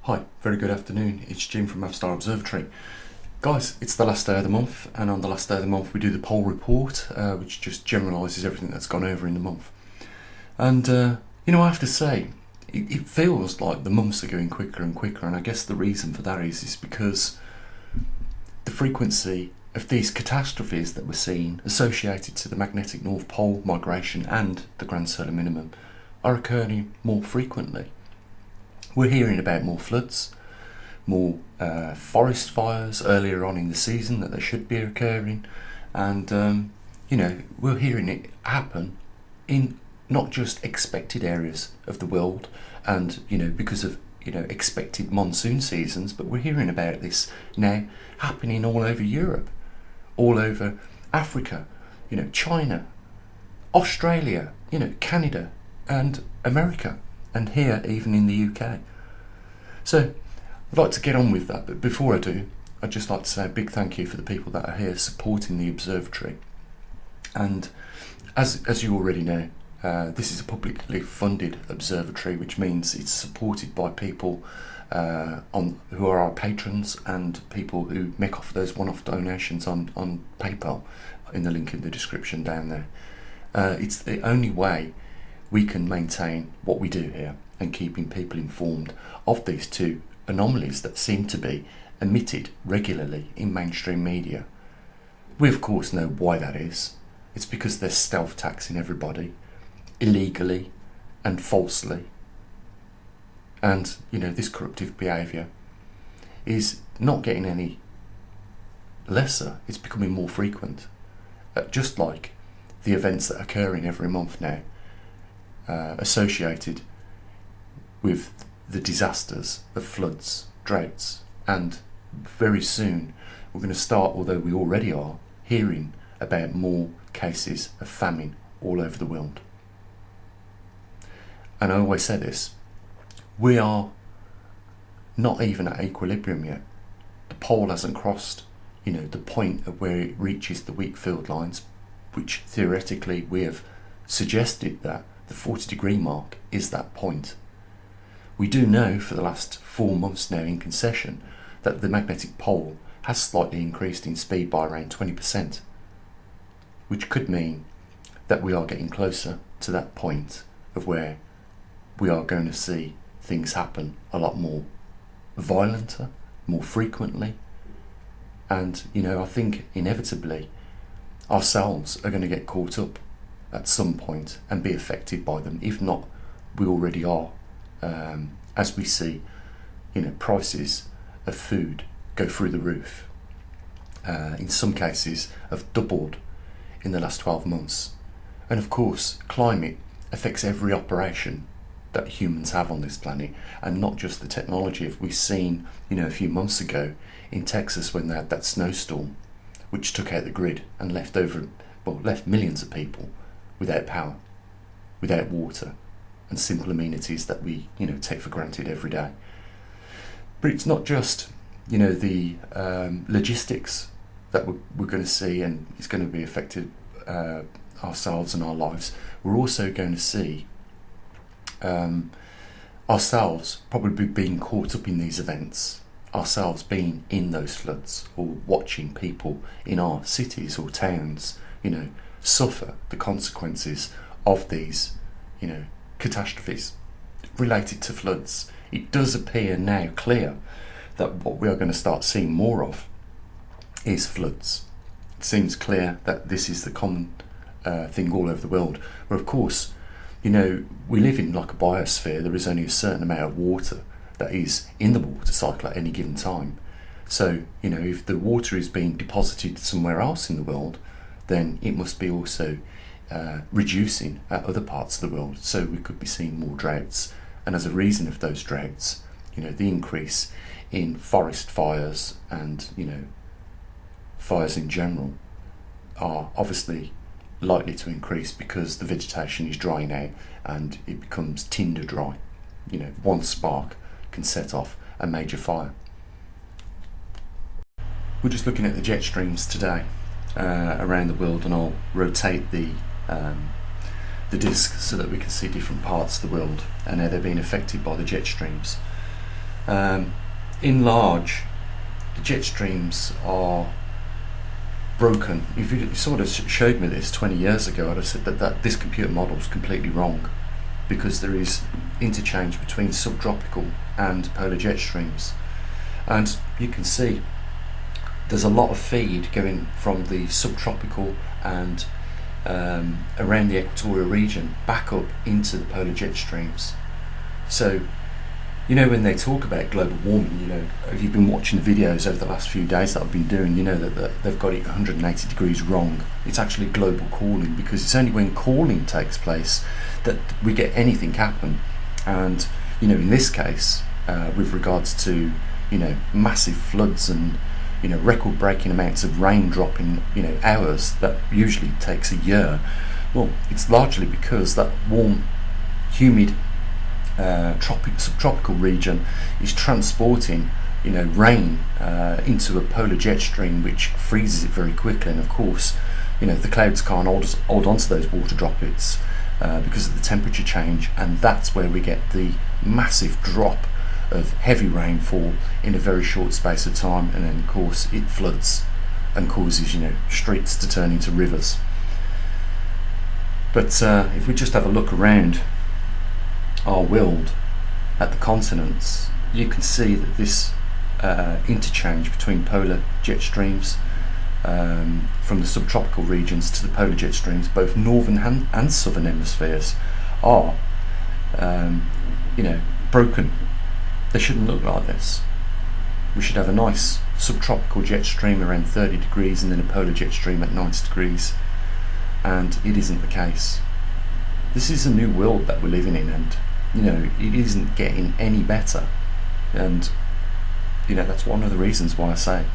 Hi, very good afternoon. It's Jim from maverickstar Observatory. Guys, it's the last day of the month, and on the last day of the month we do the poll report, which just generalises everything that's gone over in the month. And, I have to say, it feels like the months are going quicker and quicker, and I guess the reason for that is because the frequency of these catastrophes that we're seeing associated to the magnetic North Pole migration and the Grand Solar Minimum are occurring more frequently. We're hearing about more floods, more forest fires earlier on in the season that they should be occurring, and we're hearing it happen in not just expected areas of the world, and because of expected monsoon seasons, but we're hearing about this now happening all over Europe, all over Africa, China, Australia, Canada, and America. And here, even in the UK. So I'd like to get on with that, but before I do, I'd just like to say a big thank you for the people that are here supporting the observatory. And as you already know, this is a publicly funded observatory, which means it's supported by people who are our patrons and people who make off those one-off donations on PayPal in the link in the description down there. It's the only way we can maintain what we do here and keeping people informed of these two anomalies that seem to be emitted regularly in mainstream media. We of course know why that is. It's because they're stealth taxing everybody illegally and falsely, and this corruptive behaviour is not getting any lesser, it's becoming more frequent, just like the events that are occurring every month now associated with the disasters of floods, droughts, and very soon we're going to start, although we already are, hearing about more cases of famine all over the world. And I always say this, we are not even at equilibrium yet. The pole hasn't crossed the point of where it reaches the weak field lines, which theoretically we have suggested that the 40-degree mark is that point. We do know for the last 4 months now in concession that the magnetic pole has slightly increased in speed by around 20%, which could mean that we are getting closer to that point of where we are going to see things happen a lot more violenter, more frequently, and I think inevitably ourselves are going to get caught up at some point and be affected by them. If not, we already are, as we see prices of food go through the roof. In some cases have doubled in the last 12 months, and of course climate affects every operation that humans have on this planet, and not just the technology. If we've seen a few months ago in Texas when they had that snowstorm which took out the grid and left millions of people without power, without water, and simple amenities that we take for granted every day. But it's not just the logistics that we're going to see, and it's going to be affected ourselves and our lives. We're also going to see ourselves probably being caught up in these events, ourselves being in those floods, or watching people in our cities or towns suffer the consequences of these catastrophes related to floods. It does appear now clear that what we are going to start seeing more of is floods. It seems clear that this is the common thing all over the world, where of course we live in like a biosphere. There is only a certain amount of water that is in the water cycle at any given time. So if the water is being deposited somewhere else in the world, then it must be also reducing at other parts of the world. So we could be seeing more droughts, and as a reason of those droughts, the increase in forest fires and fires in general are obviously likely to increase because the vegetation is drying out and it becomes tinder dry. One spark can set off a major fire. We're just looking at the jet streams today around the world, and I'll rotate the disc so that we can see different parts of the world and how they're being affected by the jet streams. In large, the jet streams are broken. If you sort of showed me this 20 years ago, I'd have said that this computer model is completely wrong, because there is interchange between subtropical and polar jet streams, and you can see there's a lot of feed going from the subtropical and around the equatorial region back up into the polar jet streams. So you know, when they talk about global warming, you know, if you've been watching the videos over the last few days that I've been doing, you know that they've got it 180 degrees wrong. It's actually global cooling, because it's only when cooling takes place that we get anything happen. And, you know, in this case, with regards to, you know, massive floods and, you know, record-breaking amounts of rain dropping, you know, hours, that usually takes a year. Well, it's largely because that warm, humid, subtropical region is transporting, you know, rain into a polar jet stream, which freezes it very quickly. And of course, you know, the clouds can't hold on to those water droplets because of the temperature change, and that's where we get the massive drop of heavy rainfall in a very short space of time. And then of course it floods and causes, you know, streets to turn into rivers. But if we just have a look around our world at the continents, you can see that this interchange between polar jet streams from the subtropical regions to the polar jet streams, both northern and southern hemispheres, are you know, broken. They shouldn't look like this. We should have a nice subtropical jet stream around 30 degrees and then a polar jet stream at 90 degrees, and it isn't the case. This is a new world that we're living in, and you know, it isn't getting any better. And you know, that's one of the reasons why I say,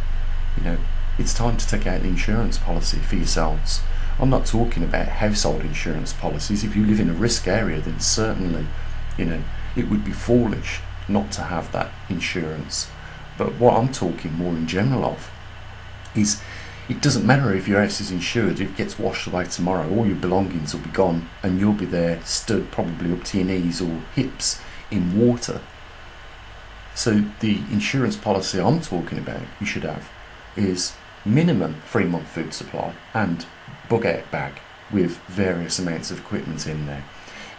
you know, it's time to take out the insurance policy for yourselves. I'm not talking about household insurance policies. If you live in a risk area, then certainly, you know, it would be foolish not to have that insurance. But what I'm talking more in general of is, it doesn't matter if your house is insured. If it gets washed away tomorrow, all your belongings will be gone, and you'll be there stood probably up to your knees or hips in water. So the insurance policy I'm talking about you should have is minimum 3-month food supply and bug out bag with various amounts of equipment in there.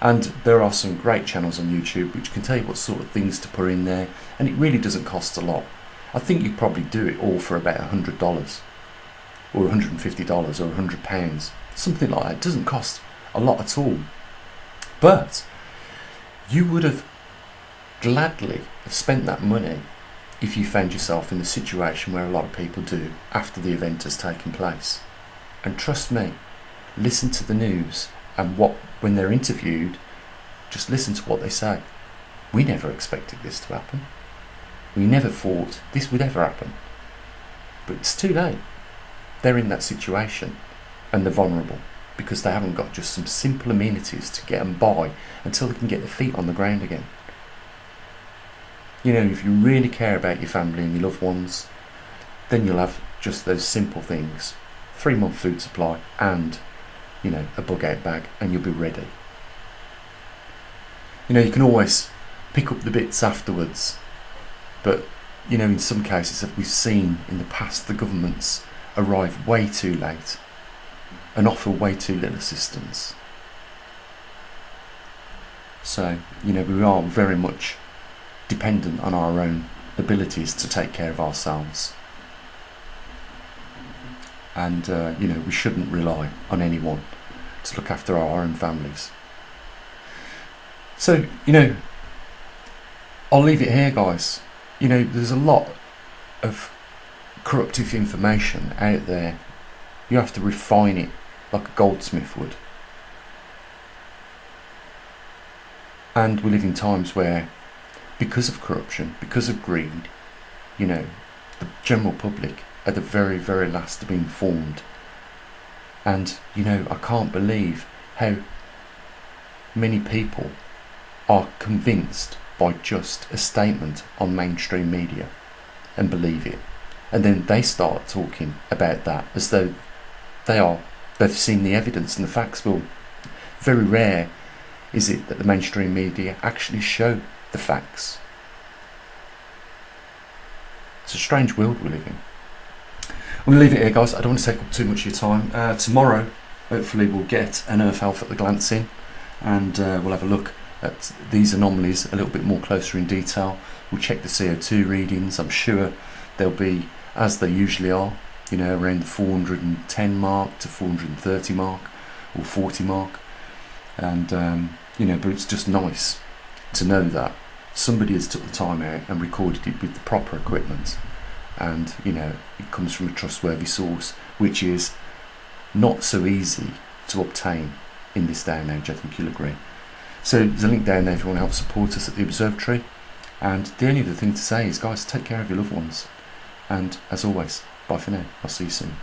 And there are some great channels on YouTube which can tell you what sort of things to put in there, and it really doesn't cost a lot. I think you'd probably do it all for about $100 or $150 or £100, something like that. It doesn't cost a lot at all. But you would have gladly have spent that money if you found yourself in the situation where a lot of people do after the event has taken place. And trust me, listen to the news, and when they're interviewed, just listen to what they say. We never expected this to happen. We never thought this would ever happen. But it's too late. They're in that situation, and they're vulnerable because they haven't got just some simple amenities to get them by until they can get their feet on the ground again. You know, if you really care about your family and your loved ones, then you'll have just those simple things: 3-month food supply and, you know, a bug out bag, and you'll be ready. You know, you can always pick up the bits afterwards, but you know, in some cases that we've seen in the past, the governments arrive way too late and offer way too little assistance. So, you know, we are very much dependent on our own abilities to take care of ourselves. And, you know, we shouldn't rely on anyone to look after our own families. So, you know, I'll leave it here, guys. You know, there's a lot of corruptive information out there. You have to refine it like a goldsmith would. And we live in times where, because of corruption, because of greed, you know, the general public are the very, very last to be informed. And, you know, I can't believe how many people are convinced by just a statement on mainstream media and believe it. And then they start talking about that as though they've seen the evidence and the facts. Well, very rare is it that the mainstream media actually show the facts. It's a strange world we live in. I'm going to leave it here, guys. I don't want to take up too much of your time. Tomorrow, hopefully, we'll get an Earth Health at the glance in, and we'll have a look at these anomalies a little bit more closer in detail. We'll check the CO2 readings. I'm sure they'll be, as they usually are, you know, around the 410 mark to 430 mark or 40 mark. And, you know, but it's just nice to know that somebody has took the time out and recorded it with the proper equipment. And, you know, it comes from a trustworthy source, which is not so easy to obtain in this day and age, I think you'll agree. So there's a link down there if you want to help support us at the observatory. And the only other thing to say is, guys, take care of your loved ones. And as always, bye for now. I'll see you soon.